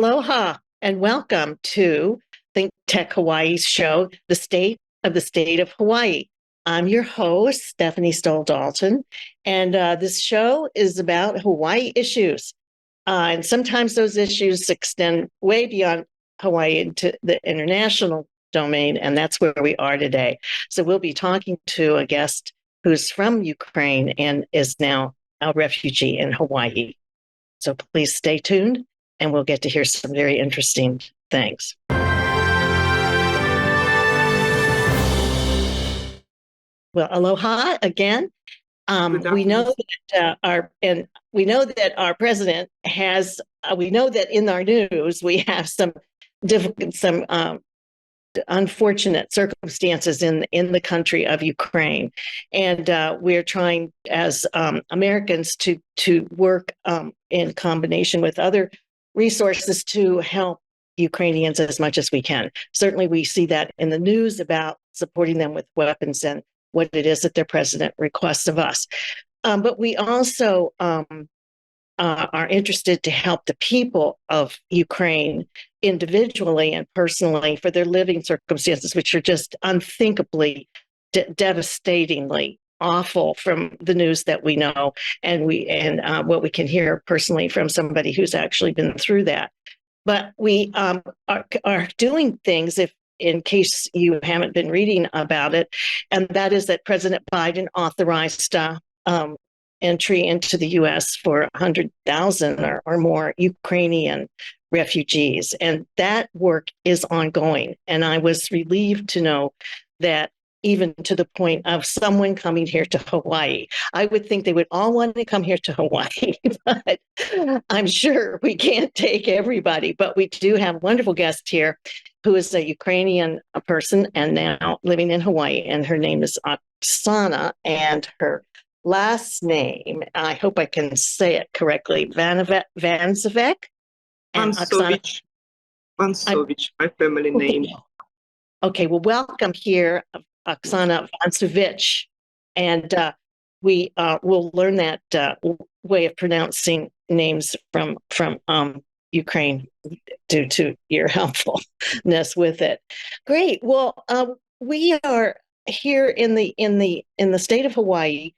Aloha and welcome to ThinkTech Hawaii's show, The State of the State of Hawaii. I'm your host, Stephanie Dalton, and this show is about Hawaii issues. And sometimes those issues extend way beyond Hawaii into the international domain, and that's where we are today. So we'll be talking to a guest who's from Ukraine and is now a refugee in Hawaii. So please stay tuned, and we'll get to hear some very interesting things. Well, aloha again. We know that our president has. We know that in our news we have some unfortunate circumstances in the country of Ukraine, and we're trying as Americans to work in combination with other resources to help Ukrainians as much as we can. Certainly, we see that in the news about supporting them with weapons and what it is that their president requests of us. But we also are interested to help the people of Ukraine individually and personally for their living circumstances, which are just unthinkably, devastatingly awful from the news that we know and what we can hear personally from somebody who's actually been through that. But we are doing things, if in case you haven't been reading about it, and that is that President Biden authorized entry into the U.S. for 100,000 or more Ukrainian refugees. And that work is ongoing. And I was relieved to know that even to the point of someone coming here to Hawaii. I would think they would all want to come here to Hawaii, but I'm sure we can't take everybody. But we do have a wonderful guest here who is a Ukrainian person and now living in Hawaii. And her name is Oksana, and her last name, I hope I can say it correctly, Vansovich. Vansovich, my family name. Okay, well, welcome here, Oksana Vansovich, and we will learn that way of pronouncing names from Ukraine due to your helpfulness with it. Great. Well, we are here in the state of Hawaii,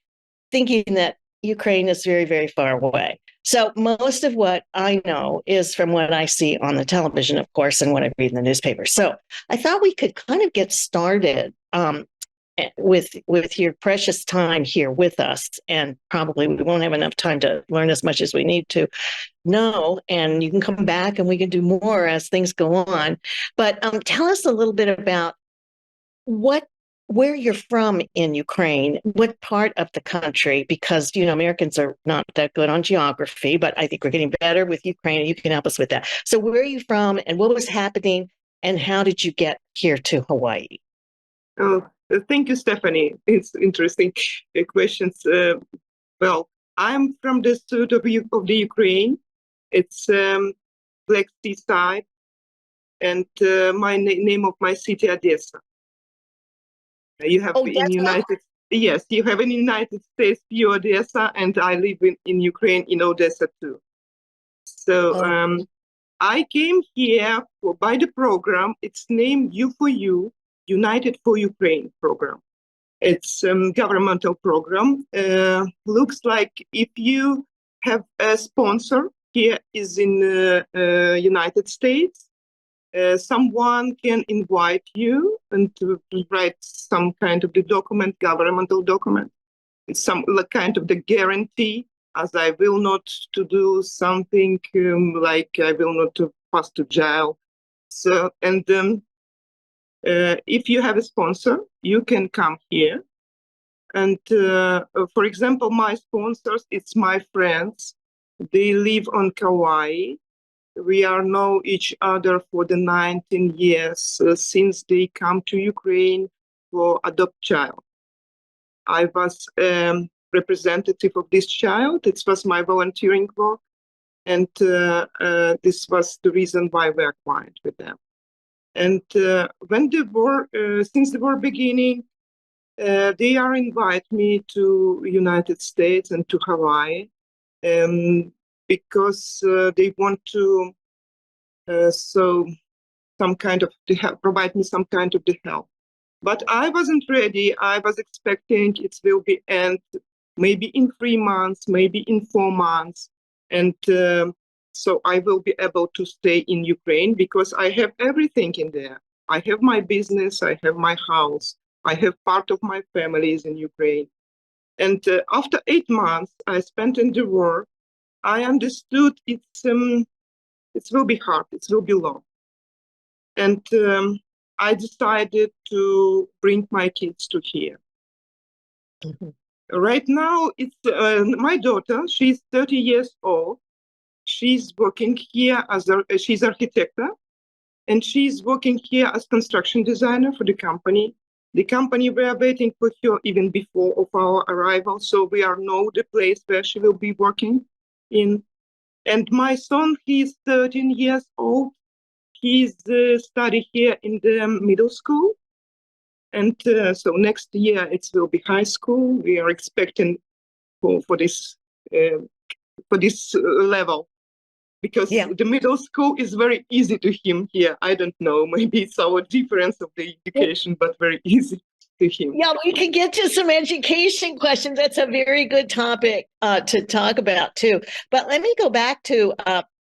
thinking that Ukraine is very, very far away. So most of what I know is from what I see on the television, of course, and what I read in the newspaper. So I thought we could kind of get started with your precious time here with us. And probably we won't have enough time to learn as much as we need to know. And you can come back and we can do more as things go on. But tell us a little bit about where you're from in Ukraine, what part of the country, because, Americans are not that good on geography, but I think we're getting better with Ukraine, and you can help us with that. So where are you from, and what was happening, and how did you get here to Hawaii? Oh, thank you, Stephanie. It's interesting questions. Well, I'm from the south of the Ukraine. It's Black Sea side, and my name of my city, Odessa. You have Yes, you have in the United States, Odessa, and I live in Ukraine, in Odessa too. So I came here by the program. It's named U4U, United for Ukraine program. It's a governmental program. Looks like if you have a sponsor here is in the United States, someone can invite you and to write some kind of the document, governmental document. It's some kind of the guarantee, as I will not to do something like I will not to pass to jail. So, and if you have a sponsor, you can come here. And for example, my sponsors, it's my friends. They live on Kauai. We are know each other for the 19 years since they come to Ukraine for adopt child. I was representative of this child. It was my volunteering work, and this was the reason why we acquired with them. And when the war, since the war beginning, they are invite me to United States and to Hawaii. Because they want to So some kind of the help, provide me some kind of the help. But I wasn't ready. I was expecting it will be end maybe in 3 months, maybe in 4 months. And so I will be able to stay in Ukraine because I have everything in there. I have my business, I have my house, I have part of my family is in Ukraine. And after 8 months I spent in the war, I understood it will be hard, it will be long. And I decided to bring my kids to here. Mm-hmm. Right now, it's my daughter. She's 30 years old. She's working here she's architect, and she's working here as construction designer for the company. The company we are waiting for her even before of our arrival, so we are know the place where she will be working in. And my son, he's 13 years old. He's study here in the middle school. And so next year it will be high school. We are expecting for this level, because the middle school is very easy to him here. I don't know, maybe it's our difference of the education, but very easy to him. Yeah, we can get to some education questions. That's a very good topic to talk about too. But let me go back to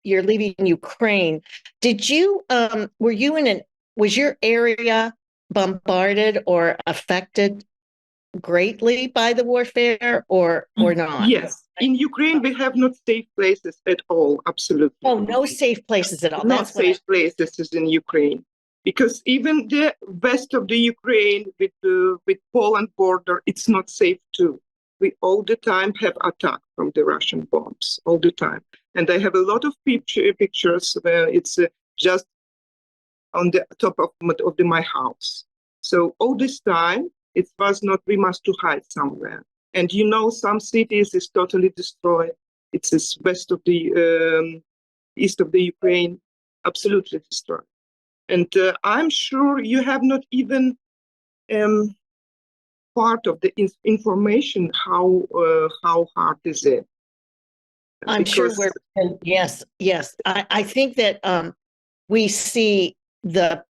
you're leaving Ukraine. Did you was your area bombarded or affected greatly by the warfare or not? Yes. In Ukraine, we have not safe places at all. Absolutely. Oh, no safe places at all. Not safe places in Ukraine. Because even the west of the Ukraine with Poland border, it's not safe too. We all the time have attack from the Russian bombs, all the time. And I have a lot of pictures where it's just on the top of my house. So all this time, it was not, we must to hide somewhere. And some cities is totally destroyed. It's this west of the east of the Ukraine, absolutely destroyed. And I'm sure you have not even part of the information how hard is it. I'm sure yes. I think that we see the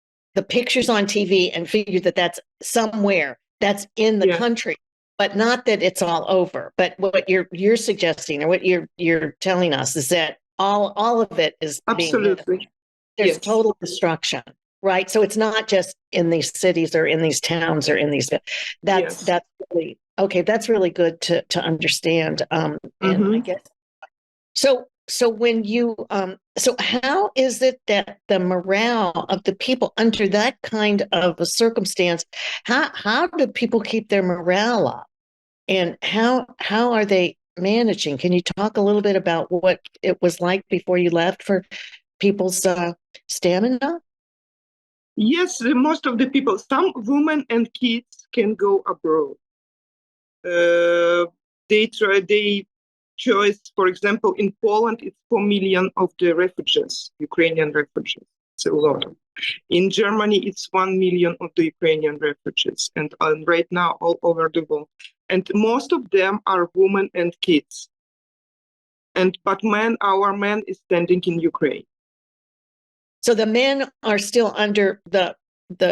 pictures on TV and figure that that's somewhere that's in the country, but not that it's all over. But what you're suggesting or what you're telling us is that all of it is absolutely there's total destruction, right? So it's not just in these cities or in these towns or in these. That's really okay. That's really good to understand. And I guess so when you so how is it that the morale of the people under that kind of a circumstance, how do people keep their morale up, and how are they managing? Can you talk a little bit about what it was like before you left for people's stamina? Yes, most of the people, some women and kids can go abroad. They choice, for example, in Poland, it's 4 million of the refugees, Ukrainian refugees. It's a lot. In Germany, it's 1 million of the Ukrainian refugees, and right now all over the world. And most of them are women and kids. But our men is standing in Ukraine. So the men are still under the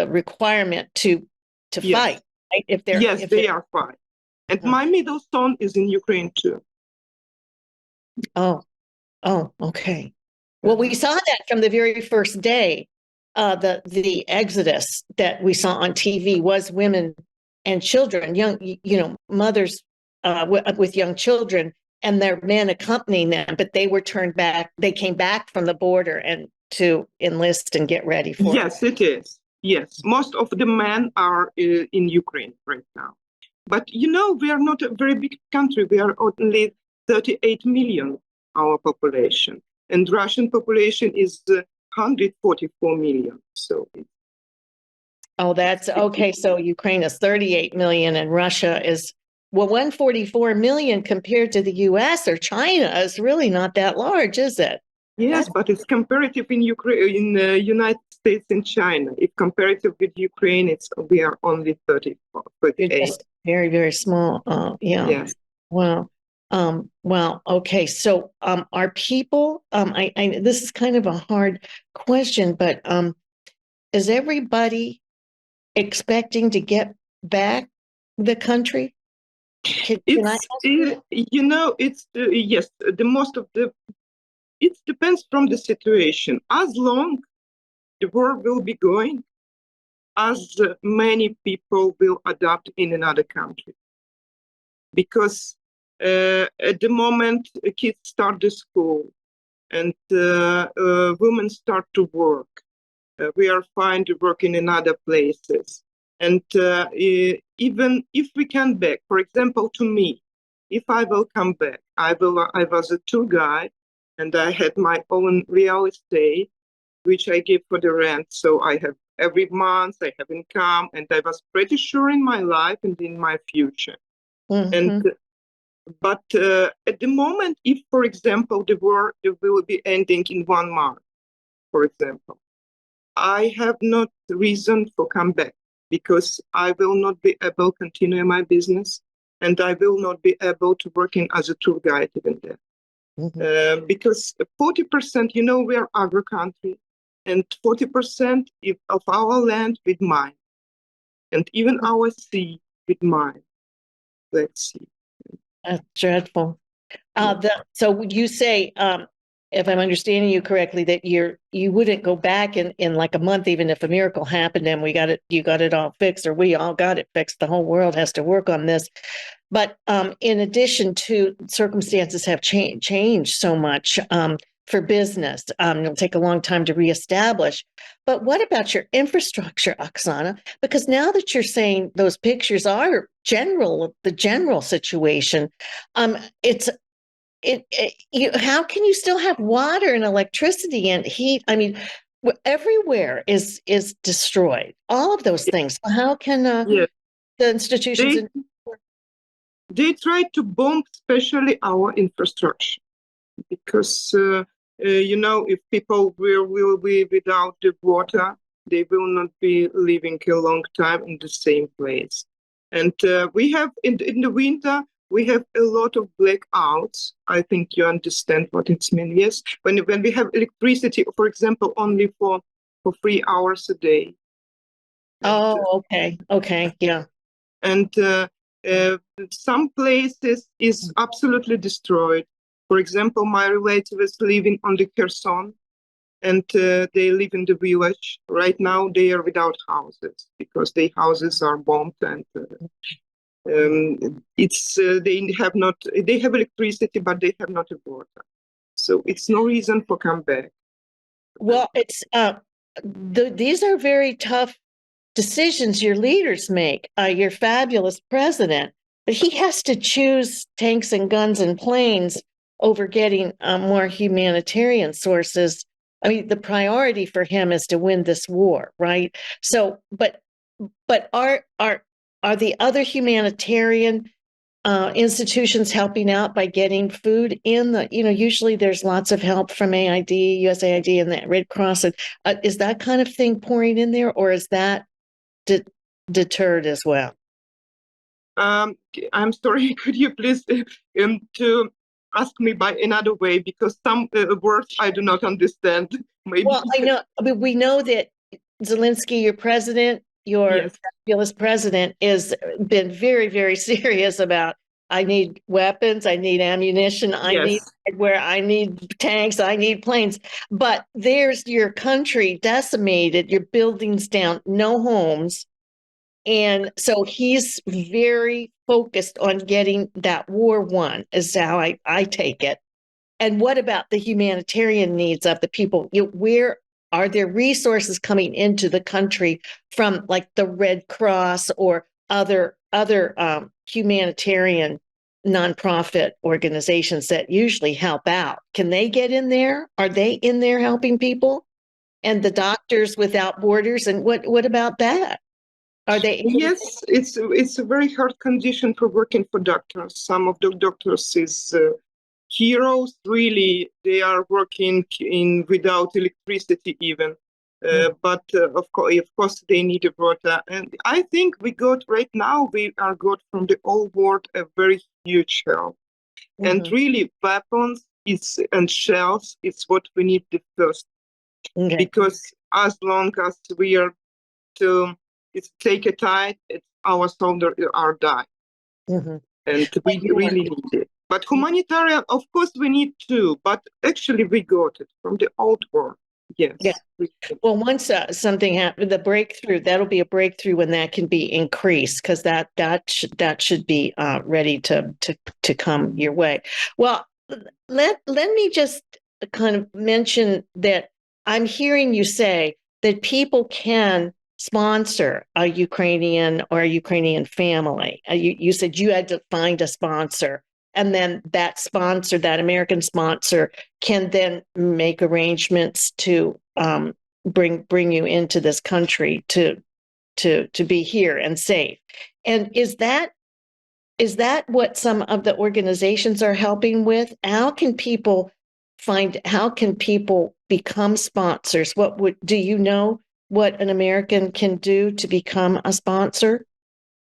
requirement to fight, right? If they are fine. And my middle son is in Ukraine too. Oh, okay. Well, we saw that from the very first day. The exodus that we saw on TV was women and children, young, mothers with young children, and their men accompanying them. But they were turned back. They came back from the border and to enlist and get ready for. Yes, it is. Yes, most of the men are in Ukraine right now. But we are not a very big country. We are only 38 million, our population. And Russian population is 144 million. So. Oh, that's okay. So Ukraine is 38 million and Russia is, 144 million compared to the US or China is really not that large, is it? Yes, but it's comparative in Ukraine, in the United States and China. If comparative with Ukraine, we are only 34, 38. Very, very small. Yeah. Yes. Wow. Well, okay. So, are people, this is kind of a hard question, but, is everybody expecting to get back the country? Can I It's, ask you that? it's, yes, the most of the, it depends from the situation. As long the war will be going, as many people will adapt in another country. Because at the moment, kids start the school and women start to work. We are fine to work in other places. And even if we come back, for example, to me, if I will come back, I was a tour guide and I had my own real estate, which I give for the rent. So I have every month, I have income, and I was pretty sure in my life and in my future. And Mhm. but at the moment, if, for example, the war will be ending in 1 month, for example, I have not reason for come back because I will not be able to continue my business and I will not be able to working as a tour guide even there. Because 40%, we are agro country and 40% of our land with mine and even our sea with mine. Let's see. That's dreadful. Yeah. So you say, if I'm understanding you correctly, that you wouldn't go back in like a month, even if a miracle happened and you got it all fixed, or we all got it fixed. The whole world has to work on this. But in addition to circumstances have changed so much for business, it'll take a long time to reestablish. But what about your infrastructure, Oksana? Because now that you're saying those pictures are the general situation, it's how can you still have water and electricity and heat? I mean, everywhere is destroyed. All of those things. How can Yes. the institutions? They try to bomb especially our infrastructure because if people will be without the water, they will not be living a long time in the same place. And we have in the winter we have a lot of blackouts. I think you understand what it means. Yes, when we have electricity, for example, only for 3 hours a day. Oh, okay, yeah. And some places is absolutely destroyed. For example, my relative is living on the Kherson, and they live in the village. Right now, they are without houses because their houses are bombed, and they have electricity, but they have not a water. So it's no reason for come back. Well, it's these are very tough decisions your leaders make. Your fabulous president, but he has to choose tanks and guns and planes over getting more humanitarian sources. I mean, the priority for him is to win this war, right? So, but are the other humanitarian institutions helping out by getting food in usually there's lots of help from AID, USAID, and the Red Cross. And is that kind of thing pouring in there, or is that deterred as well? I'm sorry, could you please to ask me by another way because some words I do not understand. Maybe. Well, we know that Zelensky, your president, your Yes. fabulous president, has been very, very serious about. I need weapons. I need ammunition. I need Yes. hardware. I need tanks. I need planes. But there's your country decimated. Your buildings down. No homes. And so he's very focused on getting that war won, is how I take it. And what about the humanitarian needs of the people? Where are there resources coming into the country from, like the Red Cross or other humanitarian nonprofit organizations that usually help out? Can they get in there? Are they in there helping people? And the Doctors Without Borders? And what about that? Are they? Yes, it's a very hard condition for working for doctors. Some of the doctors is heroes. Really, they are working in without electricity even. But of course, they need a water. And I think we got right now. We are got from the old world a very huge help. And really, weapons and shells is what we need the first. Okay. Because as long as we are to take a tide, our soldiers are dying. And we really need it. But humanitarian, of course, we need too. But actually, we got it from the old war. Yes. Yeah. Well, once something happens, the breakthrough, that'll be a breakthrough when that can be increased, because that should be ready to come your way. Well, let me just kind of mention that I'm hearing you say that people can sponsor a Ukrainian or a Ukrainian family. You said you had to find a sponsor, and then that sponsor, that American sponsor, can then make arrangements to bring you into this country to be here and safe. And is that what some of the organizations are helping with? How can people become sponsors? Do you know what an American can do to become a sponsor?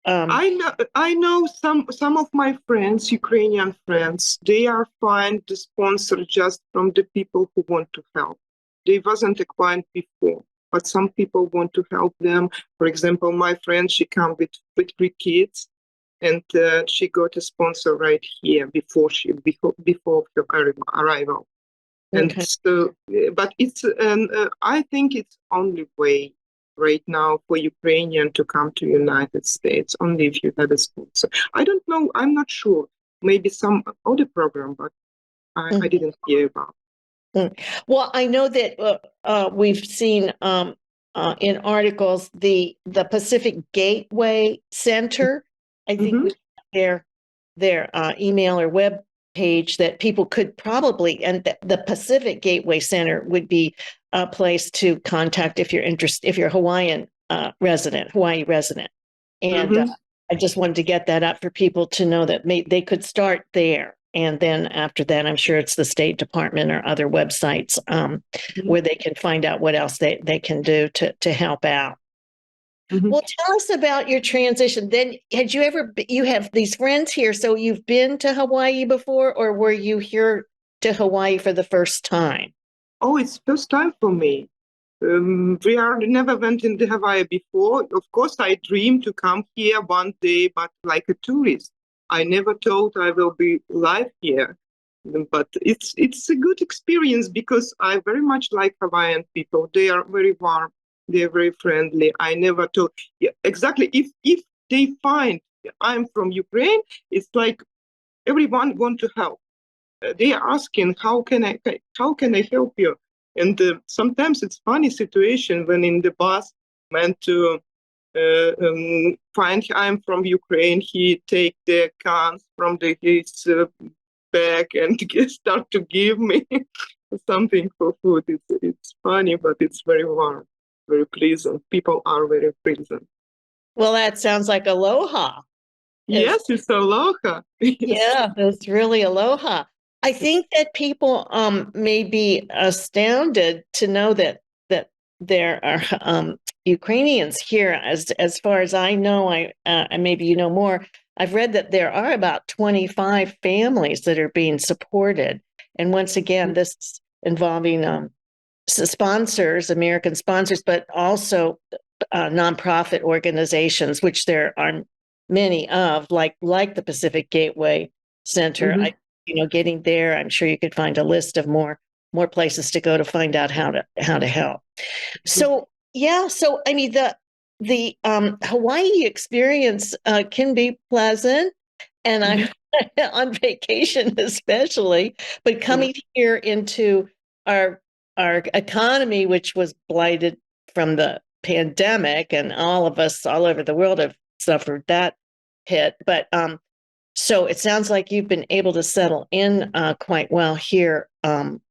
I know some of my friends, Ukrainian friends, they are fine to sponsor just from the people who want to help. They wasn't acquired before, but some people want to help them. For example, my friend, she come with 3 kids, and she got a sponsor right here before her arrival. And Okay. so, but it's I think it's only way right now for Ukrainian to come to United States, only if you have a sponsor. I don't know. I'm not sure. Maybe some other program, but I didn't hear about. Well, I know that we've seen in articles the Pacific Gateway Center. I think their email or web page that people could probably, and the Pacific Gateway Center would be a place to contact if you're interested, if you're a Hawaii resident. And I just wanted to get that up for people to know that they could start there. And then after that, I'm sure it's the State Department or other websites where they can find out what else they can do to help out. Well, tell us about your transition. Then, you have these friends here, so you've been to Hawaii before, or were you here to Hawaii for the first time? Oh, it's first time for me. Never went into Hawaii before. Of course, I dreamed to come here one day, but like a tourist. I never thought I will be live here. But it's a good experience because I very much like Hawaiian people. They are very warm. They're very friendly. I never thought exactly if they find I'm from Ukraine, it's like everyone want to help. They are asking how can I help you? And sometimes it's funny situation when in the bus meant to find I'm from Ukraine. He take the cans from his bag and start to give me something for food. It's funny, but it's very warm, very pleasant. People are very pleasant. Well, that sounds like aloha. Yes, it's aloha. Yeah, it's really aloha. I think that people may be astounded to know that there are Ukrainians here. As far as I know, and maybe you know more. I've read that there are about 25 families that are being supported, and once again, this is involving sponsors, American sponsors, but also nonprofit organizations, which there are many of, like the Pacific Gateway Center. Getting there, I'm sure you could find a list of more places to go to find out how to help. So I mean the Hawaii experience can be pleasant, and I'm on vacation especially, but coming here into our economy, which was blighted from the pandemic, and all of us all over the world have suffered that hit. But so it sounds like you've been able to settle in quite well here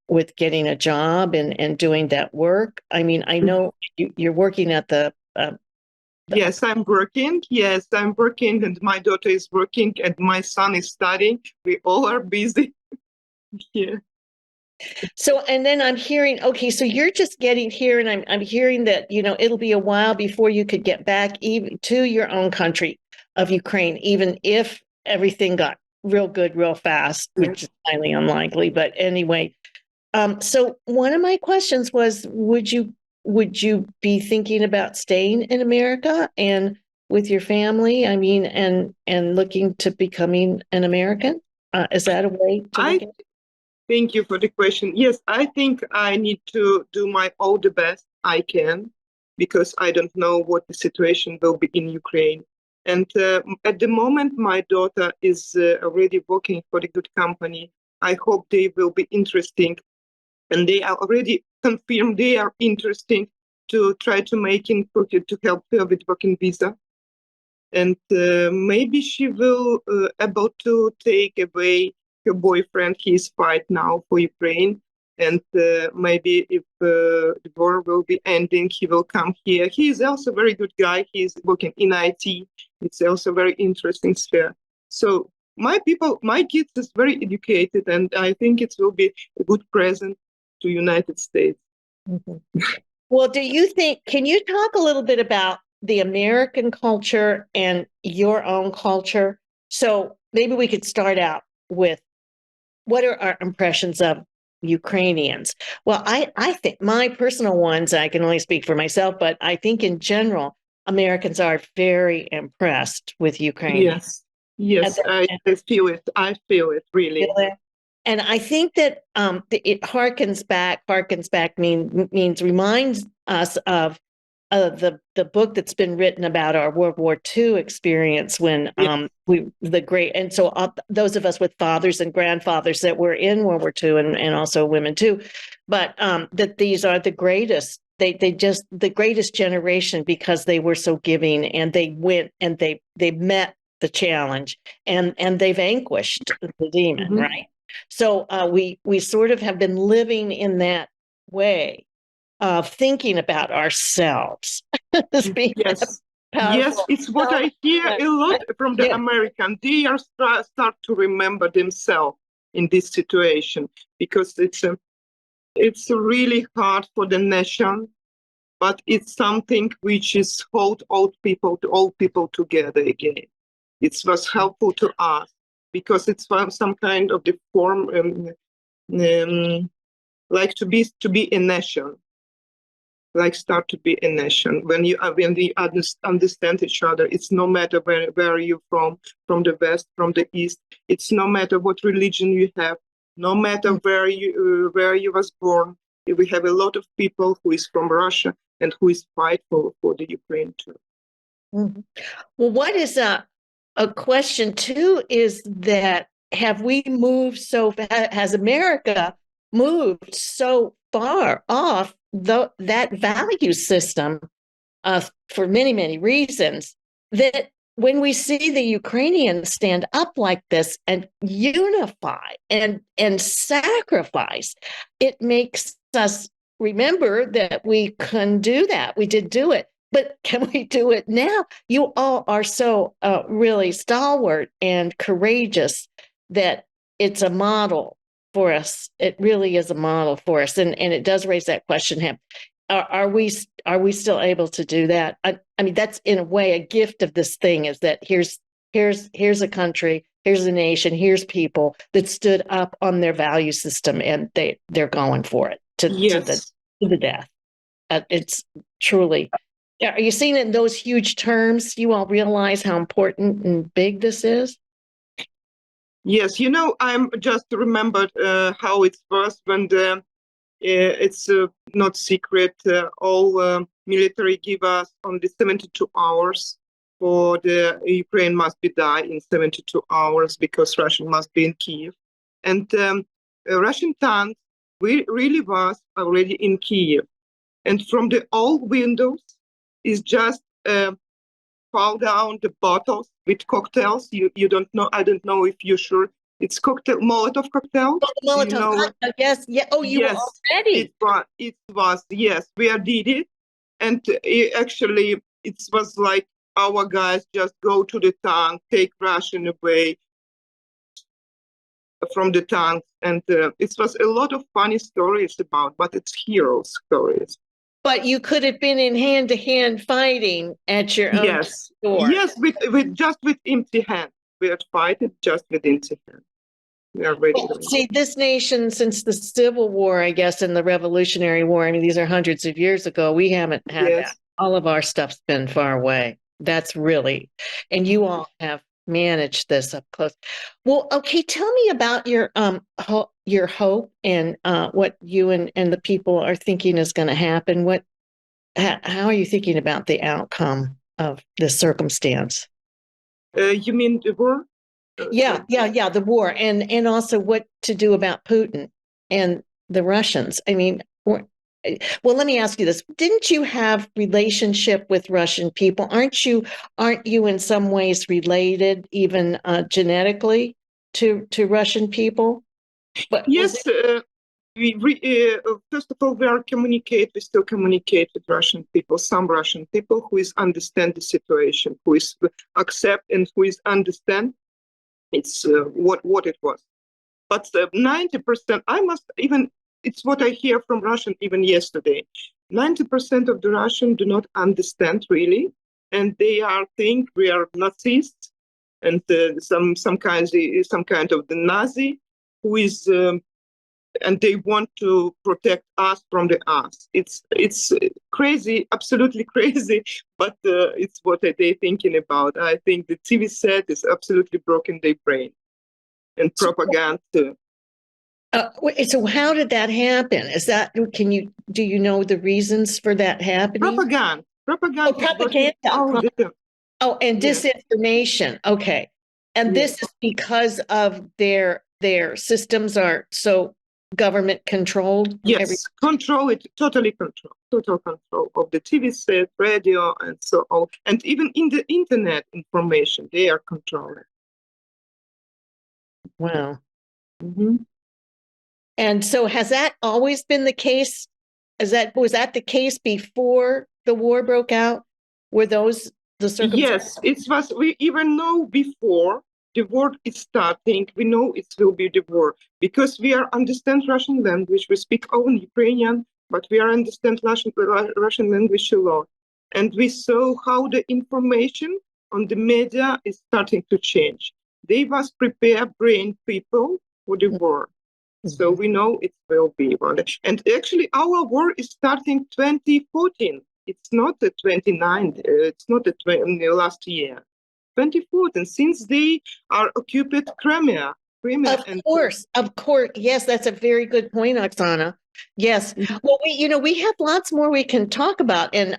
with getting a job and doing that work. I mean, I know you're working at the Yes, I'm working. Yes, I'm working, and my daughter is working, and my son is studying. We all are busy. Yeah. So, and then I'm hearing, okay, so you're just getting here, and I'm hearing that it'll be a while before you could get back even to your own country of Ukraine, even if everything got real good real fast, which is highly unlikely. But anyway, so one of my questions was, would you be thinking about staying in America and with your family? I mean, and looking to becoming an American? Is that a way to look at it? Thank you for the question. Yes, I think I need to do my all the best I can, because I don't know what the situation will be in Ukraine. And at the moment, my daughter is already working for a good company. I hope they will be interesting, and they are already confirmed they are interesting to try to make in pocket to help her with working visa. And maybe she will able to take away her boyfriend. He's fight now for Ukraine, and maybe if the war will be ending, he will come here. He is also a very good guy. He's working in IT. It's also a very interesting sphere. So my kids is very educated, and I think it will be a good present to United States. Mhm. Well, do you think, can you talk a little bit about the American culture and your own culture? So maybe we could start out with, what are our impressions of Ukrainians? Well, I think my personal ones, I can only speak for myself, but I think in general, Americans are very impressed with Ukraine. Yes, I feel it. I feel it really. And I think that it harkens back reminds us of the book that's been written about our World War II experience, when those of us with fathers and grandfathers that were in World War II, and also women too, but that these are the greatest. They just the greatest generation, because they were so giving, and they went and they met the challenge, and they vanquished the demon, Mhm. right? So we sort of have been living in that way of thinking about ourselves as being Yes, powerful. it's what I hear a lot from the American. They are start to remember themselves in this situation, because it's really hard for the nation, but it's something which is hold all people together again. It was helpful to us, because it's some kind of the form, like to be a nation, like start to be a nation. When we understand each other, it's no matter where you're from the west, from the east. It's no matter what religion you have, no matter where you was born. We have a lot of people who is from Russia and who is fight for the Ukraine too. Mm-hmm. Well, what is a question too is that, have we moved has America moved so far off that value system for many reasons, that when we see the Ukrainians stand up like this and unify and sacrifice, it makes us remember that we can do that. We did do it, but can we do it now? You all are so really stalwart and courageous that it's a model for us. It really is a model for us, and it does raise that question: are we still able to do that? I mean, that's in a way a gift of this thing, is that here's a country, here's a nation, here's people that stood up on their value system, and they're going for it to the death. It's truly. Are you seeing it in those huge terms? You all realize how important and big this is? Yes, I'm just remembered how it was when it's not secret. All military give us only 72 hours for the Ukraine must be die in 72 hours, because Russian must be in Kiev. And Russian tanks really was already in Kiev. And from the old windows is just fall down the bottles with cocktails. You don't know. I don't know if you're sure. It's Molotov cocktails. Molotov. Yes. Yeah. Oh, you were already. It was. Yes, we did it, and actually, it was like our guys just go to the tank, take Russian away from the tanks, and it was a lot of funny stories about, but it's hero stories. But you could have been in hand-to-hand fighting at your own store. Yes, with empty hands. will fight it just with intent. We are ready. Well, see, this nation, since the Civil War, I guess, and the Revolutionary War, I mean, these are hundreds of years ago, we haven't had Yes. that. All of our stuff's been far away. That's really, and you all have managed this up close. Well, okay, tell me about your hope and what you and the people are thinking is going to happen. How are you thinking about the outcome of this circumstance? You mean the war? Yeah, the war, and also what to do about Putin and the Russians. I mean, well, let me ask you this: didn't you have relationship with Russian people? Aren't you in some ways related, even genetically, to Russian people? But yes. First of all, we still communicate with Russian people, some Russian people who understand the situation, who accept and who understand it's what it was. But 90%, it's what I hear from Russian even yesterday. 90% of the Russian do not understand really, and they think we are Nazis and some kind of the Nazi who is. And they want to protect us from the us. It's crazy, absolutely crazy, but it's what they're thinking about. I think the TV set is absolutely broken their brain and propaganda. So how did that happen? Do you know the reasons for that happening? Propaganda. Propaganda. And yes. disinformation. Okay. And this is because of their systems are so government controlled? Yes, total control of the TV set, radio, and so on. And even in the internet information, they are controlling. Wow. Mm-hmm. And so has that always been the case? Was that the case before the war broke out? Were those the circumstances? Yes, it was. We even know before the war is starting, we know it will be the war because we understand Russian language. We speak only Ukrainian, but we understand Russian language a lot. And we saw how the information on the media is starting to change. They must prepare brain people for the war. Mm-hmm. So we know it will be one. And actually our war is starting 2014. It's not the 29th, it's not the last year. 2014, since they are occupied Crimea. Of course. Yes, that's a very good point, Oksana. Yes. Mm-hmm. Well, we have lots more we can talk about, and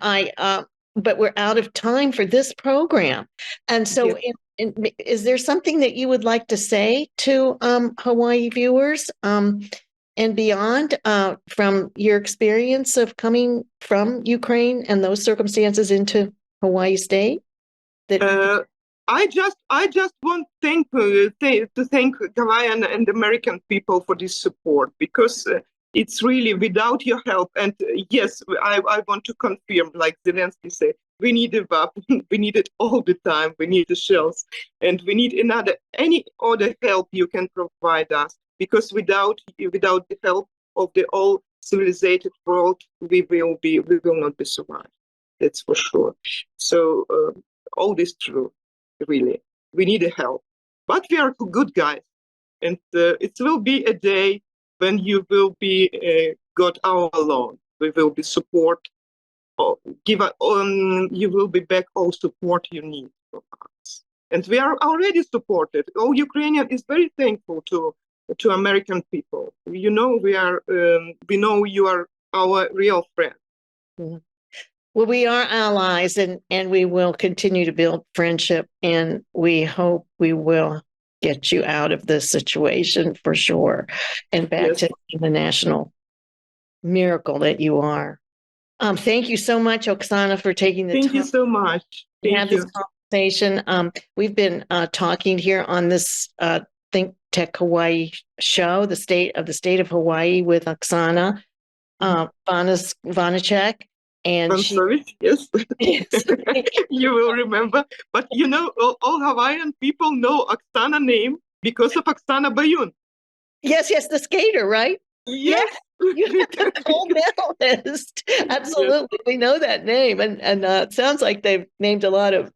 but we're out of time for this program. And so, is there something that you would like to say to Hawaii viewers and beyond from your experience of coming from Ukraine and those circumstances into Hawaii State? I just want to thank Hawaiian and American people for this support because it's really without your help. And yes, I want to confirm, like Zelensky said, we need a weapon. We need it all the time. We need the shells, and we need any other help you can provide us. Because without the help of the all civilized world, we will not be survived. That's for sure. So all this true. Really, we need help, but we are good guys, and it will be a day when you will be got our alone. We will be support, or you will be back all support you need from us, and we are already supported. All Ukrainian is very thankful to American people. We know you are our real friend. Mm-hmm. Well, we are allies, and we will continue to build friendship, and we hope we will get you out of this situation for sure, and back to the national miracle that you are. Thank you so much, Oksana, for taking the time. Thank you so much. Thank you. This conversation. We've been talking here on this ThinkTech Hawaii show, the state of Hawaii, with Oksana Vansovich. And yes, you will remember. But all Hawaiian people know Oksana name because of Oksana Bayun. Yes, the skater, right? Yes, You have the gold medalist. Absolutely. We know that name. And it sounds like they've named a lot of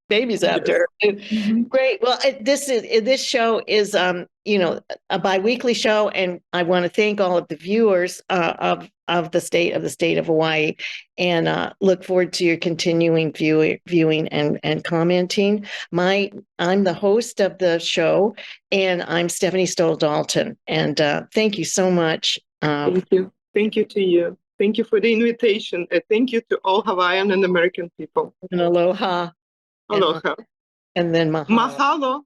babies after her. Mhm. Great. Well, this show is, a biweekly show. And I want to thank all of the viewers of the state of Hawaii, and look forward to your continuing viewing and commenting. I'm the host of the show, and I'm Stephanie Dalton. And thank you so much. Thank you. Thank you to you. Thank you for the invitation. And thank you to all Hawaiian and American people. And aloha. Aloha. And then mahalo. Mahalo.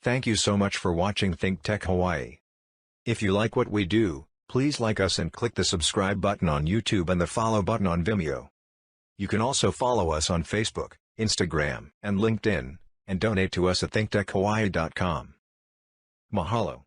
Thank you so much for watching ThinkTech Hawaii. If you like what we do, please like us and click the subscribe button on YouTube and the follow button on Vimeo. You can also follow us on Facebook, Instagram, and LinkedIn, and donate to us at thinktechhawaii.com. Mahalo.